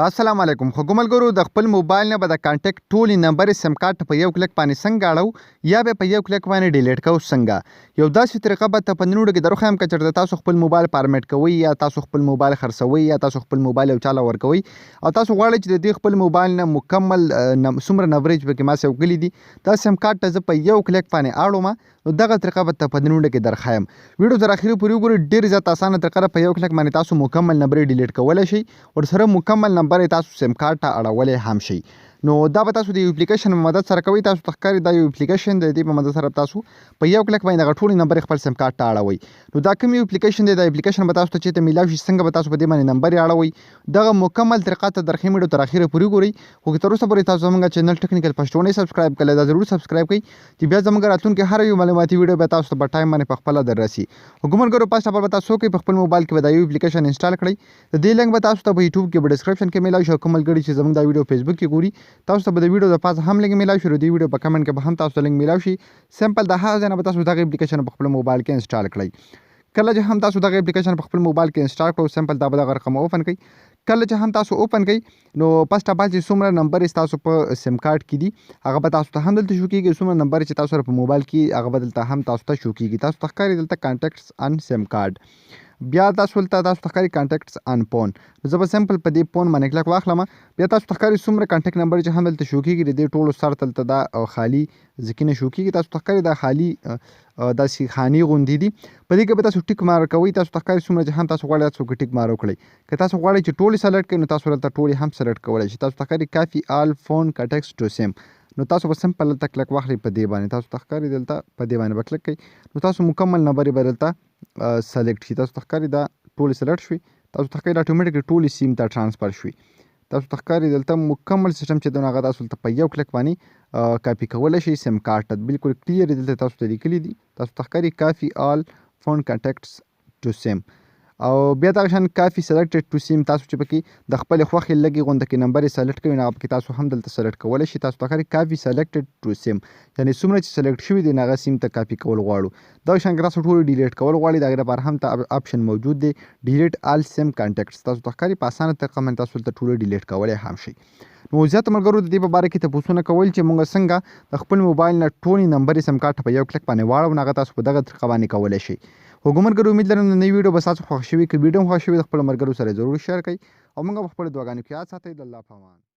السلام علیکم. خو ګملګرو د خپل موبایل نه به د کانټیکټ ټولې نمبرې سیم کارت په یو کلیک باندې څنګه اړو یا به په یو کلیک باندې ډیلیټ کوو څنګه. یو داسې طریقه به ته په نن ورځ کې دروخم که چېرته تاسو خپل موبایل فارمیټ کوئ یا تاسو خپل موبایل خرڅوئ یا تاسو خپل موبایل یو چاله ورکوئ او تاسو غواړئ چې د دې خپل موبایل نه مکمل څومره نمبرې چې پکې ما سیو کړي دي دا سیم کارت ته زه په یو کلیک باندې اړوم نو دغه طریقه به ته په نن ورځ کې درخایم. ویډیو تر اخره پورې وګورئ. ډېر زیات اسانه طریقه په یو کلیک باندې تاسو مکمل نمبرې ډیلیټ کولی شئ ورسره مکمل نمبر تاسو سیم کارت ته اړولی هم شي. نو دا به تاسو د یو اپلیکیشن په مدد سره کوئ. تاسو ته ښکاري دا یو اپلیکیشن دی. د دې په مدد سره تاسو په یو کلیک باندې دغه ټولې نمبرې خپل سیم کارت ته اړوئ. نو دا کوم یو اپلیکیشن دی دا اپلیکیشن به تاسو ته چېرته میلاو شي څنګه به تاسو په دې باندې نمبرې اړوئ دغه مکمل طریقه ته درخیم ویډیو تر اخره پورې وګورئ. خو که تر اوسه پورې تاسو زموږ چینل ټکنیکل پښتو نه سبسکرایب کړی دا ضرور سبسکرایب کړئ چې بیا زموږ راتلونکي هر یو معلوماتي ویډیو به تاسو ته په ټایم باندې په خپله در رسي. حکومتګرو فرسټ اف آل به تاسو په خپل موبایل کې به دا یو اپلیکیشن انسټال کړئ. د دې لینک به تاسو ته په یوټیوب کې په ډسکرپشن کې میلاوي شي. کوم ملګري چې زموږ دا ویډیو فیسبوک کې ګوري تاسو ته به د ویډیو د پاسه هم لینک میلاوي شي. د دې ویډیو په کمنټ کې به هم تاسو ته لینک میلاوي شي. سمپل د هغه ځای نه به تاسو دغه اپلیکیشن په خپل موبایل کې انسټال کړئ. کله چې هم تاسو دغه اپلیکیشن په خپل موبایل کې انسټال کړئ سمپل دا به دغه رقم اوپن کړئ. کله چې هم تاسو اوپن کړئ نو فرسټ اف آل چې څومره نمبر تاسو په سیم کارت کې دي هغه به تاسو ته هم دلته شو کېږي. څومره نمبر چې تاسو سره په موبایل کې هغه به دلته هم تاسو ته شو کېږي. تاسو ته ښکاري دلته کانټیکټس ان سیم کارت بیا تاسو ته ښکاري کانټیکټس ان فون. زه به سمپل په دې فون باندې کلک واخلم. بیا تاسو ته ښکاري څومره کانټیکټ نمبر چې هم دلته شو کېږي د دې ټولو سر دلته دا خالي ځکه شو کېږي. تاسو ته ښکاري دا خالي داسې خاني غوندې دي په دې کې به تاسو ټیک مار کوئ. تاسو ته ښکاري څومره چې هم تاسو غواړئ تاسو ټیک مار وکړئ. که تاسو غواړئ چې ټولې سلیکټ کړئ نو تاسو دلته ټولې هم سلیکټ کولی شئ. تاسو ته ښکاري کافي آل فون کانټیکټس ټو سیم نو تاسو به سمپل دلته کلک واخلئ په دې باندې. تاسو ته ښکاري دلته په دې باندې به کلک کړئ نو تاسو مکمل نمبرې به دلته سلیکټ شي. تاسو ته ښکاري دا ټولې سلیکټ شوي. تاسو ته ښکاري اټومیټیکلی ټولې سیم ته ټرانسفر شوي. تاسو ته ښکاري دلته مکمل سیسټم چې دی هغه تاسو ته په یو کلیک باندې کاپي کولی شئ سیم کارت ته. بالکل کلیر دلته تاسو ته لیکلي دي. تاسو ته ښکاري کافي آل فون کانټیکټس ټو سیم او بیا دغه شان کافي سلیکټډ ټو سیم تاسو چې پکې د خپلې خوښې لږې غونده کې نمبرې سلیکټ کوئ نو هغه پکې تاسو هم دلته سلیکټ کولی شئ. تاسو ته ښکاري کافي سلیکټډ ټو سیم یعنې څومره چې سلیکټ شوي دي نو هغه سیم ته کاپي کول غواړو. دغه شان که تاسو ټول ډیلیټ کول غواړئ د هغې لپاره هم ته اپشن موجود دی ډیلیټ آل سیم کانټیکټس. تاسو ته ښکاري په اسانه طریقه باندې تاسو دلته ټول ډیلیټ کولی هم شئ. نو زیاتو ملګرو د دې په باره کې تپوسونه کول چې موږ څنګه د خپل موبایل نه ټولې نمبرې سیم کارت په یو کلیک باندې واړو نو هغه تاسو په دغه طریقه باندې کولی شئ. حکومتګرو امید لرم د نوي ویډیو به ستاسو خوښ شوي. که ویډیو هم خوښ شوي د خپلو ملګرو سره ضرور شیر کړئ او موږ په خپلو دعاګانو کې یاد ساتئ. د الله په امان.